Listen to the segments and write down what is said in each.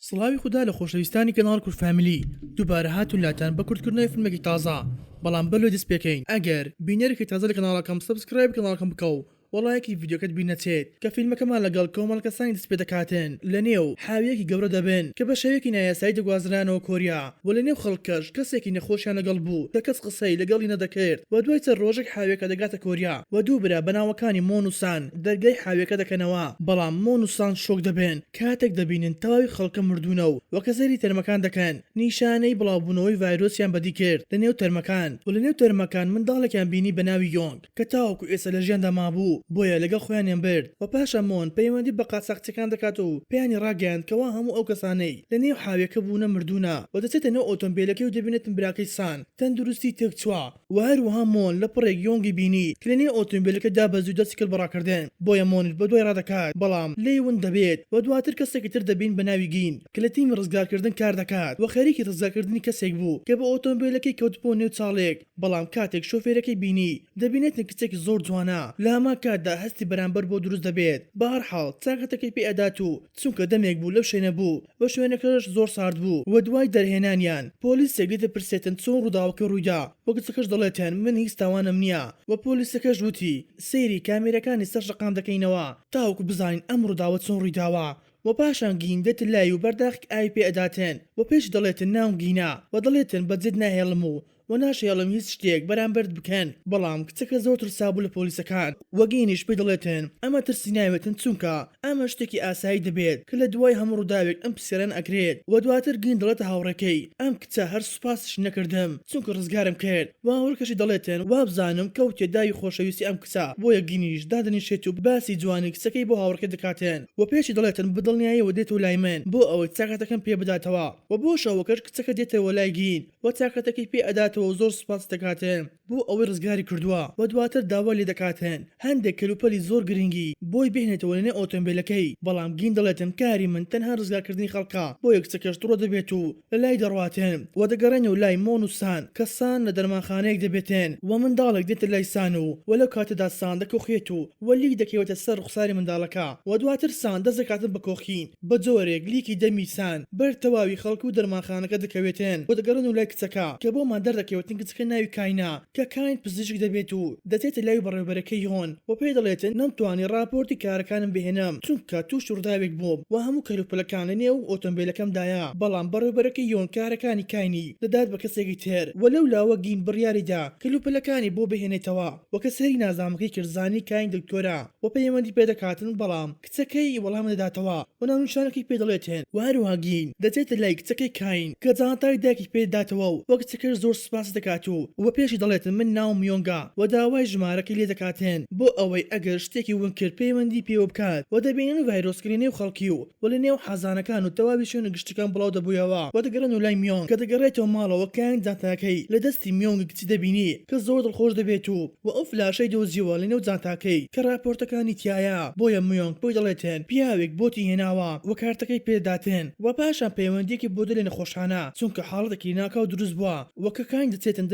سڵاوی خوددا لە خۆشەویستانی کەناڵ کورفاملی دووبارە هاتون لاتان بە کورتکردنەوەی فیلمێکی تازە بەڵام بەلۆ دەست پێکەین ئەگەر بینەرێکی تازە لە کەناڵەکەم سبسکرایب کەناڵەکەم بکە و وەڵایەکی ڤیدیۆکەت بینەچێت کە فیلمەکەمان لەگەڵ کۆمەڵ کەسانی دەست پێ دەکاتن لە نێو حاویەکی گەورە دەبن کە بە شێوەیەکی نایاسایی دەگوازرانەوە کۆریا و لە نێو خەڵکەش کەسێکی نەخۆشیان لەگەڵ بوو کە کەس قسەی لەگەڵی نەدەکرد و دوای چەند ڕۆژێک حاویەکە دەگاتە کۆریا و دوو برا بەناوەکانی مۆن و سان دەرگای حاویەکە دەکەنەوە بەڵام مۆن و سان شۆک دەبن کاتێک دەبینن تەواوی خەڵکە مردوونە و کە سەیری تەرمەکان دەکەن نیشانەی بڵاوبوونەوەی ڤایرۆسیان بەدی کرد لە نێو تەرمەکان و لە نێو تەرمەکان منداڵێکیان بینی بە ناوی یۆنگ کە تاوەکو ئێستا لە ژیاندا مابوو بۆیە لەگەڵ خۆیانیان برد و پاشە مۆن پەیوەندی بە قاچاقچەکان دەکات و پێیانی ڕاگەیاند کەوا هەموو ئەو کەسانەی لە نێو حاویەکە بوونە مردوونە و دەچێتە نێو ئۆتۆمبیلەکەی و دەبینێتن براکەی سان تەندروستی تێکچووە و هەروەها مۆن لە پڕێک یۆنگی بینی کە لە نێو ئۆتۆمبیلەکە دابەزوو دەستیکرد بەڕاکردن بۆیە مۆنت بە دوای ڕادەکات بەڵام لێی ون دەبێت و دواتر کەسێکی تر دەبین بە ناوی گین کە لە تیمی ڕزگارکردن کار دەکات و خەریکی ڕزگارکردنی کەسێک بوو کە بە ئۆتۆمبیلەکەی کەوت بۆ نێو چاڵێک بەڵام کاتێک شۆفێرەکەی بینی دەبینێتن کچێکی زۆر جوانە لە هەما کاتدا هەستی بەرامبەر بۆ دروست دەبێت بە هەر حاڵ چاکەتەکەی پێ ئەدات و چونکە دەمێک بوو لەو شوێنە بوو بە شوێنەکەش زۆر سارد بوو و دوای دەرهێنانیان پۆلیسێک لێ دەپرسێتن چۆن ڕووداوەکە ڕوویدا و کچەکەش دەڵێتێن من هیچ تاوانم نییە و پۆلیسەکەش وتی سەیری کامێرەکانی سەر ڕقام دەکەینەوە تاوەکو بزانین ئەم ڕووداوە چۆن ڕوویداوە و پاشان گین دێتن لای و بەرداخک ئاوی پێ ئەداتێن و پێش دەڵێتن ناوم گینە و دەڵێتن بەجێت ناهێڵم و ناشێڵم هیچ شتێک بەرامبەر بکەن بەڵام کچەکە زۆر ترسابوو لە پۆلیسەکان وەگەینیش پێ دەڵێتن ئەمە ترسی ناوێتن چونکە ئەمە شتێکی ئاسایی دەبێت کە لە دوای هەموو ڕووداوێک ئەم پسێرەن ئەکرێت و دواتر گین دەڵێتە هاوڕێکەی ئەم کچە هەر سوپاسش نەکردم چونکە ڕزگارم کرد و هاوڕێکەشی دەڵێتن وابزانم کەوتێ داوی خۆشەویستی ئەم کچە بۆیە گینیش دادەنیشێت و باسی جوانی کچەکەی بۆ هاوڕێکە دەکاتێن و پێشی دەڵێتن بدڵنیاییەوە دێت و لای من بۆ ئەوەی چاکەتەکەم پێ بداتەوە و بۆ شەوەکەش کچەکە دێتەوە لای گین و چاکەتەکەی پێ ئەداتەوە زۆر سوپاس دەکاتێن بۆ ئەوەی ڕزگاری کردووە و دواتر داوا لێ دەکاتێن هەندێک کەلوپەلی زۆر گرنگی بۆی بهێنێتەوە لەنێ ئۆتۆمبیلەکەی بەڵام گین دەڵێتن کاری من تەنها ڕزگارکردنی خەڵکە بۆ یەکچەکەش دڕۆ دەبێت و لە لای دەڕواتێن و دەگەڕێنە و لای مۆن و سان کە سان لە دەرمانخانەیەک دەبێتێن و منداڵێک دێتە لای سان و لەو کاتەدا سان دەکۆخێت و وەلی دەکەوێتە سەر ڕوخساری منداڵەکە و دواتر سان دەزەکاتن بە کۆخین بە جۆرێک لیکی دەمی سان بەر تەواوی خەڵکو و دەرمانخانەکە دەکەوێتێن و دەگەڕن و لای کچەکە کە بۆمان دەردەکەوێتن کچەکە ناوی کاینا کە کاین پزیشک دەبێت و دەچێتە لای بەڕێوەبەرەکەی یۆن و پێ دەڵێتن نەمتوانی راپۆرتی کارەکانم بهێنم چونکە تووش ڕووداوێک بووم و هەموو کەلوپەلەکان لە نێو ئۆتۆمبیلەکەمدایە بەڵام بەڕێوەبەرەکەی یۆن کارەکانی کاینی دەدات بە کەسێکی تر و لەو لاوە گین بڕیاریدا کەلوپەلەکانی بۆ بهێنێتەوە و کە سەری نازامەکەی کرزانی کاین دکتۆرە و پەیوەندی پێدەکاتن بەڵام کچەکەی وەڵام دەداتەوە و ناونیشانەکەی پێ دەڵێتێن و هەروەها گین دەچێتە لای کچەکەی کاین کە جانتای دایکی پێداتەوە و کچەکەش زۆر سوپاس دەکات و پێشی دەڵێتن من ناوم یۆنگا و داوای ژمارەکەی لێ دەکاتێن بۆ ئەوەی ئەگەر شتێکی ون کرد پەیوەندی پێوە بکات و دەبینن ڤایرۆسکردنی نێو خەڵکی و لە نێو حەزانەکان و تەواوی شوێنە گشتەکان بڵاو دەبوویەوە و دەگەڕن و لای میۆنگ کە دەگەڕێتەوە ماڵەوە کاین جانتاکەی لە دەستی میۆنگ کچی دەبینی کە زۆر دڵخۆش دەبێت و ئەو فلاشەی دۆزیوە لە نێو جانتاکەی کە راپۆرتەکانی تایە بۆیە میۆنگ بۆی دەڵێتێن پیاوێک بۆتی هێناوە و کارتەکەی پێداتێن و پاشان پەیوەندیەکی بۆ دەلێ نەخۆشانە چونکە حاڵەتێکی ناکاو دروست بووە وەکە کاین دەچێتن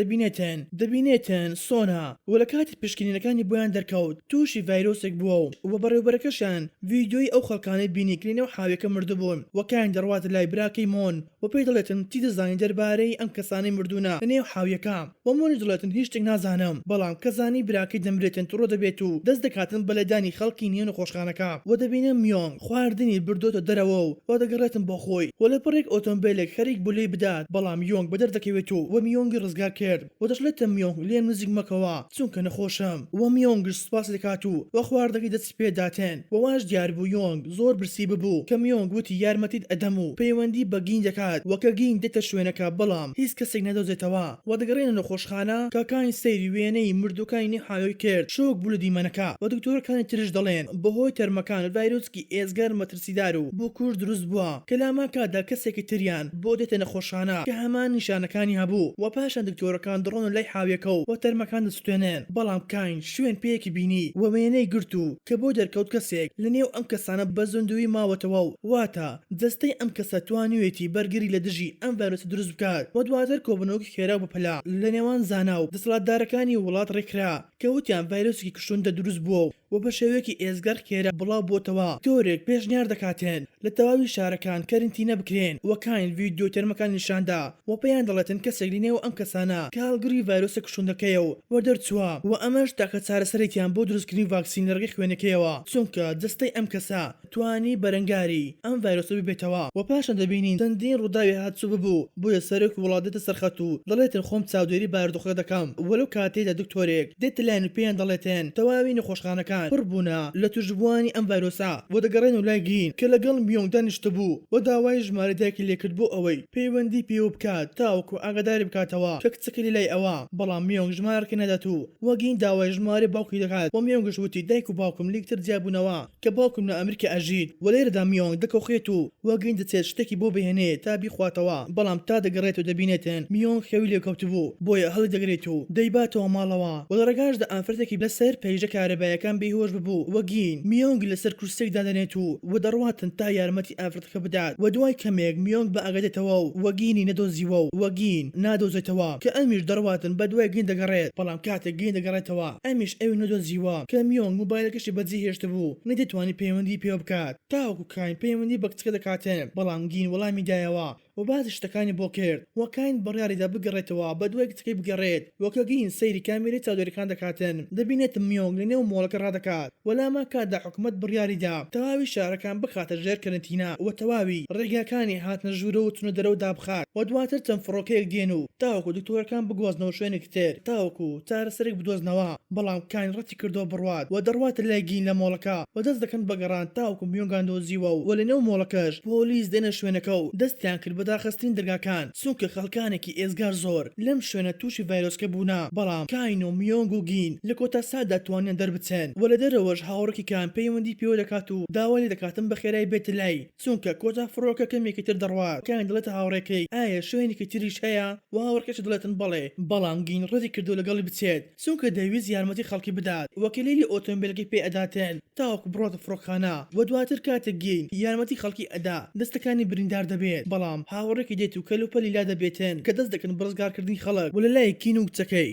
دەبینێتن سۆنا و لە کاتی پشکنینەکانی بۆیان دەرکەوت تووشی ڤایرۆسێک بووە و بەڕێوەبەرەکەشان ڤیدیۆی ئەو خەڵکانەی بینیکرینەوە حاویەکە مردبوون و کاین دەڕواتە لای براکەی مۆن و پێی دەڵێتن تی دەزانین دەربارەی ئەم کەسانەی مردوونە لە نێو حاویەکە و مۆنی دەڵێتن هیچ شتێک نازانم بەڵام کەزانی براکەی دەمرێتن تڕۆ دەبێت و دەست دەکاتن بەلەدانی خەڵکی نێو نەخۆشخانەکە و دەبینە میۆنگ خواردنی بردۆتە دەرەوە و دەگەڕێتن بۆ خۆی و لە پڕێک ئۆتۆمبیلێک خەریک بوو لێی بدات بەڵام یۆنگ بەدەردەکەوێت و میۆنگی ڕزگار کرد و دەشڵێتە میۆنگ لێم نزیک مەکەوە چونکە نەخۆشم و میۆنگش سوپاس دەکات و خواردەکەی دەستی پێداتێن و واش دیار بوو یۆنگ زۆر برسی ببوو کە میۆنگ وتی یارمەتیت ئەدەم و پەیوەندی بە گین دەکات وەکە گین دێتە شوێنەکە بەڵام هیچ کەسێک نەدۆزێتەوە و دەگەڕێنە نەخۆشخانە کاکانی سەیری وێنەی مردوەکانی حاوی کرد شۆک بوو لە دیمەنەکە و دکتۆرەکانی ترش دەڵێن بەهۆی تەرمەکان ڤایرۆسکی ئێزگار مەترسیدار و بۆ کوور دروست بووە کە لاما کادا کەسێکی تریان بۆ دێتە نەخۆشخانە کە هەمان نیشانەکانی هەبوو و پاشان دکتۆرەکان دڕۆن لای حاویەکە و تەرمەکان دەستوێنێن بەڵام کاین شوێن پێیەکی بینی و وێنەی گرت و کە بۆ دەرکەوت کەسێک لە نێو ئەم کەسانە بە زندوی ماوەتەوە و واتە دەستەی ئەم کەسە توانیوێتی بەرگری لە دژی ئەم ڤایرۆسە دروست بکات و دواتر کۆبنەوەکی خێرا بەپەلا لە نێوان زانا و دەسەڵاتدارەکانی وڵات ڕێکرا کە وتیان ڤایرۆسێکی کشوندە دروست بووە و بە شێوەیەکی ئێزگار خێرا بڵاو بۆتەوە دکتۆرێک پێشنیار دەکاتێن لە تەواوی شارەکان کەرنتینە بکرێن وەکاین ڤیدیۆ تەرمەکان نیشاندا و پێیان دەڵێتن کەسێک لێنێەوە ئەم کەسانە کە هەڵگری ڤایرۆسە کشوندەکەیە و دەرچووە و ئەمەش تاکە چارەسەرێکیان بۆ دروستکردنی ڤاکسین لە ڕێگەی خوێنەکەیەوە چونکە دەستەی ئەم کەسە توانی بەرەنگاری ئەم ڤایرۆسە ببێتەوە و پاشان دەبینین چەندین ڕووداوی هاتوو ببوو بۆیە سەرۆک وڵاتێتە سەرخەت و دەڵێتن خۆم چاودێری بارودۆخەکە دەکەم وەلو کاتێدا دکتۆرێک دێتە لایەن و پێیان دەڵێتن تەواوی نەخۆشخانەکان پڕ بوونە لە توشبووانی ئەم ڤایرۆسە و دەگەڕێن و لای گین کە لەگەڵ میۆنگ دانیشتە بوو و داوای ژمارەدایەکی لێکرد بۆ ئەوەی پەیوەندی پێوە بکات تاوەکو ئاگاداری بکاتەوە کە کچەکەی لای ئەوە بەڵام میۆنگ ژمارەکە نەدات و وەگین داوای ژمارە باوکی دەکات و میۆنگش وتی دایک و باوکم لیکتر جیابوونەوە کە باوکم لە ئەمریکا ئەژید و لێرەدا میۆنگ دەکەوخێت و وەگین دەچێت شتێکی بۆ بهێنێت تا بیخواتەوە بەڵام تا دەگەڕێت و دەبینێتن میۆنگ خەوی لێکەوتبوو بۆیە هەڵی دەگرێت و دەیباتەوە ماڵەوە و لە ڕێگاشدا ئافرەتێکی لەسەر پەیژە کارەبایەکان بێهۆش ببوو وەگین میۆنگ لەسەر کورسێک دادەنێت و دەڕواتن تا یارمەتی ئافرەتەکە بدات و دوای کەمێک میۆنگ بە ئاگادێتەوە و وەگینی نەدۆزیوە و وەگین نادۆزێتەوە کە ئەمیش دەڕواتن بە دوای گین دەگەڕێت بەڵام کاتێک گین دەگەڕێتەوە ئەمیش ئەوی نەدۆزیوە کە میۆنگ موبایلەکەشی بەجێ هێشت بوو نەدەتوانی پەیوەندی پێ بکات تاوەکو کاین پەیوەندی بە کچەکە دەکاتێن بەڵام گین وەڵامی دایەوە و بعضی شتەکانی بۆ کرد وەکاین بڕیاریدا بگەڕێتەوە بە دوای کچەکەی بگەڕێت وەکەگین سەیری کامێرەی چاودێریەکان دەکاتن دەبینێت میۆنگ لە نێو مۆڵەکە ڕادەکات وەلامە کاتدا حکومەت بڕیاریدا تەواوی شارەکان بخاتە ژێر کەرنتینە و تەواوی ڕێگاکانی هاتنە ژوورە و چونە دەرەوە دابخات و دواتر چەند فڕۆکەیەک دێن و تاوەکو دکتۆرەکان بگوازنەوە شوێنێکی تر تاوەکو چارەسەرێک بدۆزنەوە بەڵام کاین ڕەتی کردەوە بڕوات و دەڕواتە لای گین لە مۆڵەکە و دەست دەکەن بەگەڕان تاوەکو میۆنگان دۆزیوە و لە نێو مۆڵەکەش پۆلیس دێنە شوێنەکە و دەستیان کرد بە داخستین دەرگاکان چونکە خەڵکانێکی ئێزگار زۆر لەم شوێنە تووشی ڤایرۆسکە بوونا بەڵام کاین و میۆنگ و گین لە کۆتا سادا توانیان دەربچێن و لە دەرەوەش هاوڕێکی کان پەیوەندی پێوە دەکات و داوای دەکاتن بە خێرای بێتە لای چونکە کۆتا فڕۆکە کەمێکی تر دەڕوات کاین دەڵێتە هاوڕێکەی ئایا شوێنێکی تریش هەیە و هاوڕێکەش دەڵێتن بەڵێ بەڵام گین ڕەتی کردو لەگەڵی بچێت چونکە دەویست یارمەتی خەڵکی بدات وەکیلێلی ئۆتۆمبیلەکەی پێ ئەداتێن تاوەکو بڕۆتە فڕۆکخانە و دواتر کاتێک گین یارمەتی خەڵکی ئەدا دەستەکانی بریندار دەبێت بەڵام هاوڕێکی دێت و کەلوپەلی لا دەبێتن کە دەست دەکەن بڕزگارکردنی خەڵک و لەلای کین و کچەکەی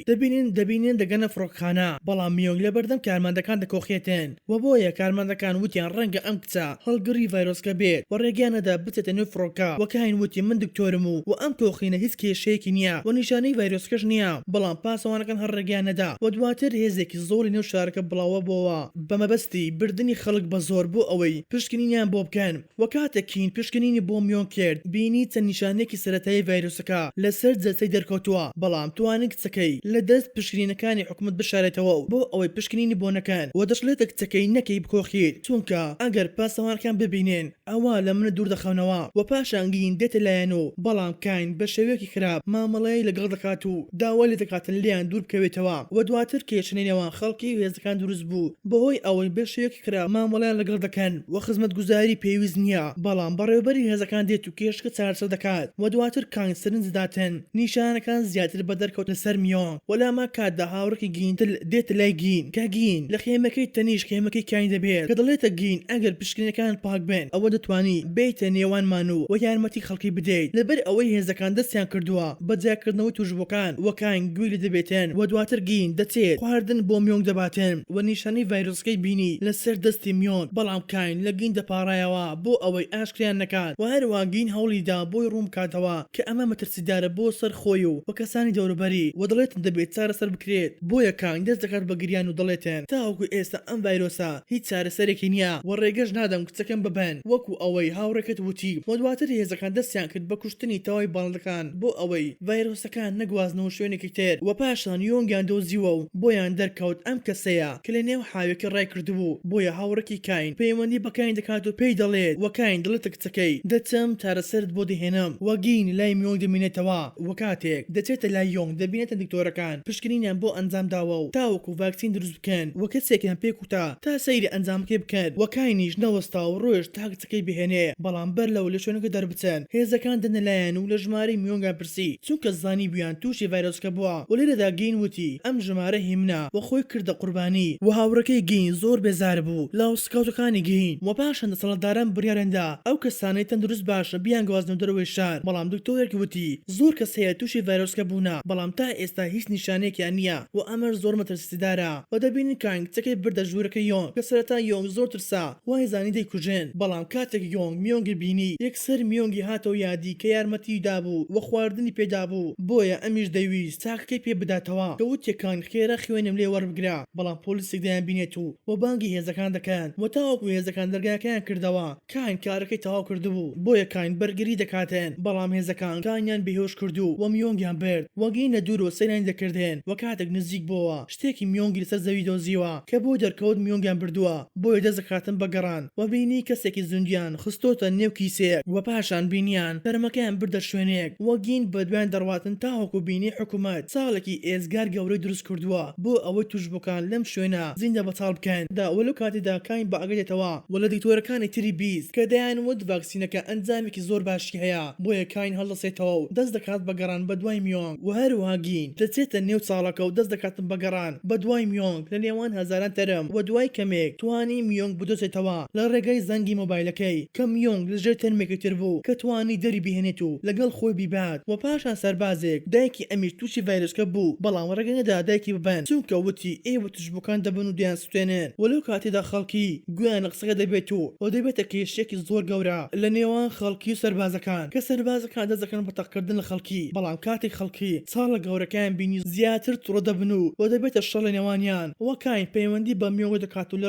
دەبینن دەگەنە فڕۆکخانە بەڵام میۆنگ لە بەردەم کارماندەکان دەکۆخێتن و بۆیە کارماندەکان وتیان ڕەنگە ئەم کچە هەڵگری ڤایرۆسکە بێت و ڕێگەیانەدا بچێتە نوێ فڕۆکە وەکاین وتی من دکتۆرم و ئەم کۆخینە هیچ کێشەیەکی نییە و نیشانەی ڤایرۆسکەش نییە بەڵام پاسەوانەکان هەر ڕێگەیانەدا و دواتر هێزێکی زۆری نێو شارەکە بڵاوە بۆەوە بەمەبەستی بردننی خەڵک بە زۆر بۆ ئەوەی پشکنینیان بۆ بکەن و کاتێک کین پشکنینی بۆ میۆنگ کرد بینی چەند نیشانێکی سەرەتایی ڤایرۆسەکە لەسەر جەستەی دەرکەوتووە بەڵام توانین کچەکەی لە دەست پشکنینەکانی حکومت بشارێتەوە بۆ ئەوەی پشکنینی بۆ نەکەن و دەشڵێتە کچەکەی نەکەی بکۆخیت چونکە ئەگەر پاسەوانەکان ببینێن ئەوە لە منە دوور دەخەونەوە و پاشانگین دێتە لایەن و بەڵام کاین بە شێوەیەکی خراپ مامەڵەی لەگەڵ دەکات و داوای لێ دەکاتن لیان دوور بکەوێتەوە و دواتر کێشەنێنەوە خەڵکی هێزەکان دروست بوو بەهۆی ئەوەی بە شێوەیەکی خراپ مامەڵیان لەگەڵ دەکەن و خزمەتگوزاری پێویست نییە بەڵام بەڕێوەبەری هێزەکان دێت و کێشکە چارەسەر دەکات و دواتر کاین سرنج دەداتن نیشانەکان زیاتر بە دەرکەوتە سەر میۆنگ وەلامە کاتدا هاوڕێکی گینتر دێتە لای گین کە گین لە خێمەکەی تەنیش خێمەکەی کاین دەبێت کە دەڵێتە گین ئەگەر پشکنەکان پاک بێن ئەوە دەتوانی بیتە نێوانمان و یارمەتی خەڵکی بدەیت لەبەر ئەوەی هێزەکان دەستیان کردووە بەجیاکردنەوەی توشبووەکان وەکاین گوێ لێ دەبێتن و دواتر گین دەچێت خواردن بۆ میۆنگ دەباتن و نیشانەی ڤایرۆسکەی بینی لەسەر دەستی میۆنگ بەڵام کاین لە گین دەپاڕایەوە بۆ ئەوەی ئاشکریان نەکات و هەروە گین هەوڵیدا بۆی ڕوون کاتەوە کە ئەمە مەترسیدارە بۆ سەر خۆی و کەسانی دەوروبەری و دەڵێتن دەبێت چارەسەر بکرێت بۆیە کاین دەست دەکات بە گریان و دەڵێتن تاوەکو ئێستا ئەم ڤایرۆسە هیچ چارەسەرێکی نییە و ڕێگەش نادەم کچەکەم ببەن وەکو ئەوەی هاوڕێکت وتی و دواتر هێزەکان دەستیان کرد بە کوشتنی تەواوی باڵندەکان بۆ ئەوەی ڤایرۆسەکان نەگوازنەوە شوێنێکی تر و پاشان یۆنگیان دۆزیوە و بۆیان دەرکەوت ئەم کەسەیە کە لە نێو حاوێکی ڕای کردبوو بۆیە هاوڕێکی کاین پەیوەندی بە کاین دەکات و پێی دەڵێت وەکاین دڵێتە کچەکەی دەچم چارەسەرت بۆ دەهێنم وەگین لای میۆنگ دەمێنێتەوە و کاتێک دەچێتە لای یۆنگ دەبینێتە دکتۆرەکان پشکنینیان بۆ ئەنجام داوە و تاوەکو ڤاکسین دروست بکەن و کەسێکیان پێکوتا تا سەیری ئەنجامەکەی بکەن وەکاینیش نەوەستا و ڕۆژ تا کچەکەی بهێنێ بەڵام بەر لەو لە شوێنەکە دەربچەن هێزەکان دەنەلایەن و لە ژمارەی میۆنگان پرسی چونکە زانی بویان تووشی ڤایرۆسکە بووە و لێرەدا گین وتی ئەم ژمارە هیمنە و خۆی کردە قوربانی و هاوڕەکەی گین زۆر بێزار بوو لاو سکاوتەکانی گین و پاشان دەسەڵاتداران بڕیارەندا ئەو کەسانەی تەندروست باشە بیان گوازنەوە دەرەوەی شار بەڵام دکتۆرێک وتی زۆر کەس هەیە تووشی ڤایرۆسکە بوونا بەڵام تا ئێستا هیچ نیشانێکیان نییە و ئەمەش زۆر مەترسیدارە و دەبینی کاین کچەکەی شوێنەکەی بردە ژوورەکە یۆنگ کە سەرەتا یۆنگ زۆر ترسا وای زانی دەیکوژێن بەڵام کاتێک یۆنگ میۆنگی بینی یەکسەر میۆنگی هاتەوە یادی کە یارمەتی دابوو وە خواردنی پێدابوو بۆیە ئەمیش دەیویست چاکەکەی پێ بداتەوە کە وتێکان خێرا خوێنم لێ وەربگرا بەڵام پۆلیسێک دەیان بینێت و بانگی هێزەکان دەکەن و تاوەکو هێزەکان دەرگاکەیان کردەوە کاین کارەکەی تەواو کردبوو بۆیە کاین بەرگری دەکاتێن بەڵام هێزەکان کانیان بێهۆش کردو و میۆنگیان برد وەگەی لە دوور و سەیران دەکردێن و کاتێک نزیک بووە شتێکی میۆنگی لەسەر زەوی دۆزیوە کە بۆ دەرکەوت میۆنگیان بردووە بۆیە دەست دەکاتن بەگەڕان و بینی کەسێکی زوندیان خستۆتە نێو کیسێک و پاشان بینیان تەرمەکەیان بردە شوێنێک وەگین بەدوایان دەڕواتن تاوەکو بینی حکوومەت ساڵێکی ئێزگار گەورەی دروست کردووە بۆ ئەوەی توشبەکان لەم شوێنە زیندە بەتاڵ بکەن دا وەلو کاتێدا کاین بە ئەگەدێتەوە و لە دکتۆرەکانی تری بیست کە دەیانوت ڤاکسینەکە ئەنجامێکی زۆر باشی هەیە بۆیە کاین هەڵدەسێتەوە و دەست دەکات بەگەڕان بە دوای میۆنگ و هەروەها گین دەچێتە نێو چاڵەکە و دەست دەکاتن بەگەڕان بە دوای میۆنگ لە نێوان هەزاران تەرم و دوای کەمێک توانی میۆنگ بدۆزێتەوە لە ڕێگەی زەنگی مۆبایلەکەی کە میۆنگ لەژێر تەرمێکی تر بوو کە توانی دەری بهێنێت و لەگەڵ خۆی بیبات و پاشان سەربازێک دایکی ئەمیش تووشی ڤایرۆسکە بوو بەڵام ڕێگە نەدا دایکی ببەن چونکە وتی ئێوە توشبەکان دەبن و دیان سوێنێن وەلو کاتێدا خەڵکی گویان لە قسەکە دەبێت و دەبێتە کێشێکی زۆر گەورە لە نێوان خەڵکی و سەربازەکان کە سەربازەکان دەست دەکەن بە تەقکردن لە خەڵکی بەڵام کاتێک خەڵکی چاڵە گەورەکەیان بینی زیاتر تووڕە دەبن و دەبێتە شەڕ لە نێوانیان وەکاین پەیوەندی بە میۆنگ دەکات و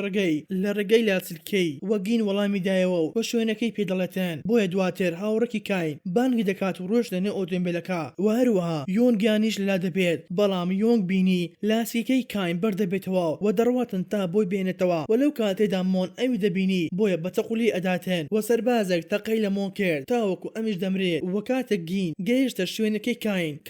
لە ڕێگەی لاسلکەی وەگین وەڵامی دایەوە و بە شوێنەکەی پێدەڵێتێن بۆیە دواتر هاوڕێکی کاین بانگی دەکات و ڕۆژ لەنێو ئۆتۆمبیلەکە و هەروەها یۆنگیانیش لەلا دەبێت بەڵام یۆنگ بینی لاسیکەی کاین بەردەبێتەوە و دەڕواتن تا بۆی بێنێتەوە وەلەو کاتێدا مۆن ئەوی دەبینی بۆیە بەتەقولی ئەداتێن و سەربازێک تەقەی لە مۆن کرد تاوەکو ئەمیش دەمرێت و کاتێک گین گەیشتە شوێنەکەی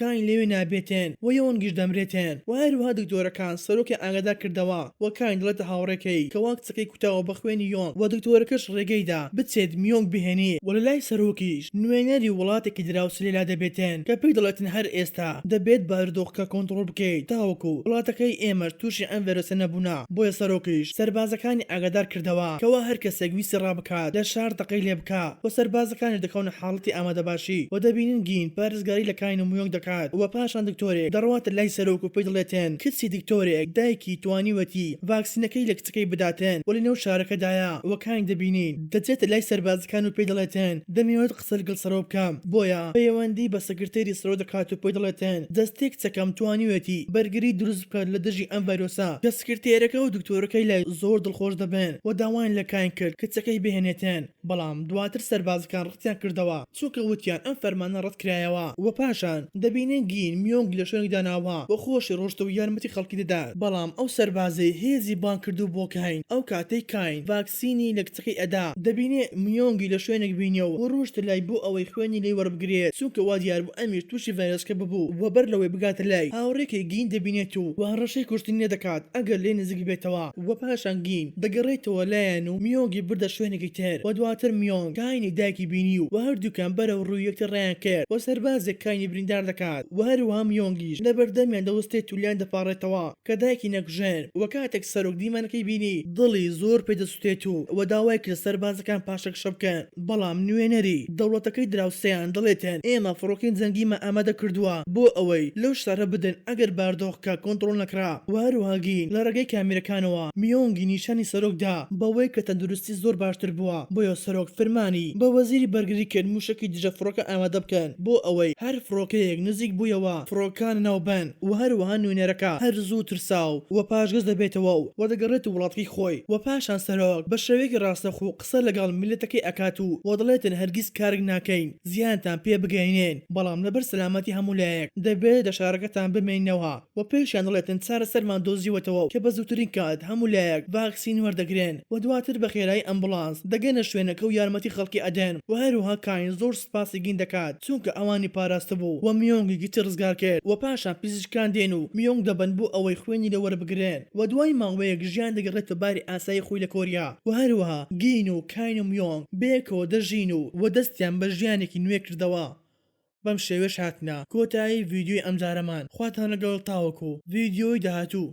کاین لێوێ نابێتێن و یۆنگیش دەمرێتێن و هەروەها دکتۆرەکان سەرۆکی ئاگادار کردەوە و کاین دڵێتە هاوڕێکەی کە وا کچەکەی کوتاوە بە خوێنی یۆنگ و دکتۆرەکەش ڕێگەیدا بچێت میۆنگ بهێنێ و لە لای سەرۆکیش نوێنەری وڵاتێکی دراوسی لێلا دەبێتێن کە پێی دەڵێتن هەر ئێستا دەبێت بارودۆخەکە کۆنتڕۆڵ بکەیت تاوەکو وڵاتەکەی ئێمەش تووشی ئەم ڤایرۆسە نەبوونا بۆیە سەرۆکیش سەربازەکانی ئاگادار کردەوە کەوا هەر کەسێک ویستی ڕابکات لە شار تەقەی لێ بکا و سەربازەکانی دەکەونە حاڵەتی ئامادەباشی و دەبینن گین پارێزگاری لە کاین و میۆنگ دەکات و پاشان دکتۆرێک دەڕواتە لای سەرۆک و پێی دەڵێتێن کچی دکتۆرێک دایکی توانیوەتی ڤاکسینەکەی لە کچەکەی بداتێن و لە نێو شارەکەدایە و کاین دەبینین دەچێتە لای سەربازەکان و پێی دەڵێتێن دەمەوێت قسە لەگەڵ سەرۆ بکەم بۆیە پەیوەندی بە سەکرتێری سەرۆ دەکات و پێی دەڵێتێن دەستێک کچەکەم توانیوەتی بەرگری دروست بکات لە دژی ئەم ڤایرۆسە کە سکرتێرەکە و دکتۆرەکەی لای زۆر دڵخۆش دەبن و داوایان لە کاین کرد کچەکەی بهێنێتێن بەڵام دواتر سەربازەکان ڕەتیان کردەوە چونکە وتیان ئەم فەرمانە ڕەت کرایەوە و پاشان دەبینێن گین میۆنگ لە شوێنی داناوە بۆ خۆشی ڕۆشتە و یارمەتی خەڵکی دەدات بەڵام ئەو سەربازەی هێزی بان کردو بۆ کاین ئەو کاتەی کاین ڤاکسینی لە کچەکەی ئەدا دەبینێ میۆنگی لە شوێنێک بینیەوە و ڕۆشتە لای بۆ ئەوەی خوێنی لێ وەربگرێت چونکە وا دیار بوو ئەمیش تووشی ڤایرۆسکە ببوو و بەر لەوەی بگاتە لای هاوڕێکی گین دەبینێت و هەڕەشەی کوشتنی نەدەکات ئەگەر لێ نزیک بێتەوە و پاشان گین دەگەڕێتەوە لایەن و میۆنگی بردە شوێنێکی تر و دواتر میۆنگ کاینی دایکی بینی و هەردووکان بەرەو ڕووی یەکتر ڕیان کرد و سەربازێک کاینی بریندار دەکات و هەروەها میۆنگیش لە بەردەمیان دەوەستێت و لیان دەپاڕێتەوە کە دایکی نەکوژێن و کاتێک سەرۆک دیمانەکەی بینی دڵی زۆر پێدەسوتێت و داوای کرد سەربازەکان پاشەک شە بکەن بەڵام نوێنەری دەوڵەتەکەی دراوسەیان دەڵێتن ئێمە فڕۆکەین جەنگیمە ئامادە کردووە بۆ ئەوەی لەو شارە بدەن ئەگەر باردۆخکە کۆنتڕۆڵ نەکرا و هەروەها گین لە ڕێگەی کامێرەکانەوە میۆنگی نیشانی سەرۆکدا بەوەی کە تەندروستی زۆر باشتر بووە بۆیە سەرۆک فەرمانی بە وەزیری بەرگری کرد موشکی دژە فڕۆکە ئامادە بکەن بۆ ئەوەی هەر فڕۆکەیەک نزیک بوویەوە فڕۆکان ناوبەن و هەروەها نوێنەرەکە هەر زوو ترساو و پاشگەز دەبێتەوە و دەگەڕێت وڵاتکی خۆی و پاشان سەرۆک بە شێوەیەکی ڕاستەخۆ قسە لەگەڵ میلەتەکەی ئەکات و دەڵێتن هەرگیز کارێک ناکەین زیانتان پێ بگەینێن بەڵام لەبەر سەلامەتی هەموو لایەک دەبێت لە شارەکەتان بمێنەوە و پێشیان دەڵێتن چارە سەرمان دۆزیوەتەوە کە بە زووترین کات هەموو لایەک ڤاکسین وەردەگرێن و دواتر بە خێرایی ئەمبولانس دەگەنە شوێنەکە و یارمەتی خەڵکی ئەدەن و هەروەها کاین زۆر سپاسی گین دەکات چونکە ئەوانی پاراستە بوو و میۆنگێکی تر ڕزگار کرد و پاشان پزیشکان دێن و میۆنگ دەبن بۆ ئەوەی خوێنی لە وەربگرێن و دوای ماوەیەک ژیان دەگەڕێتە باری ئاسایی خۆی لە کۆریا و هەروەها گین و کاین و میۆنگ بێکەوە دەژین و دەستیان بە ژیانێکی نوێ کردەوە بەم شێوەش هاتنە کۆتایی ڤیدیۆی ئەمجارەمان خواتان لەگەڵ تاوەکو ڤیدیۆی داهاتوو.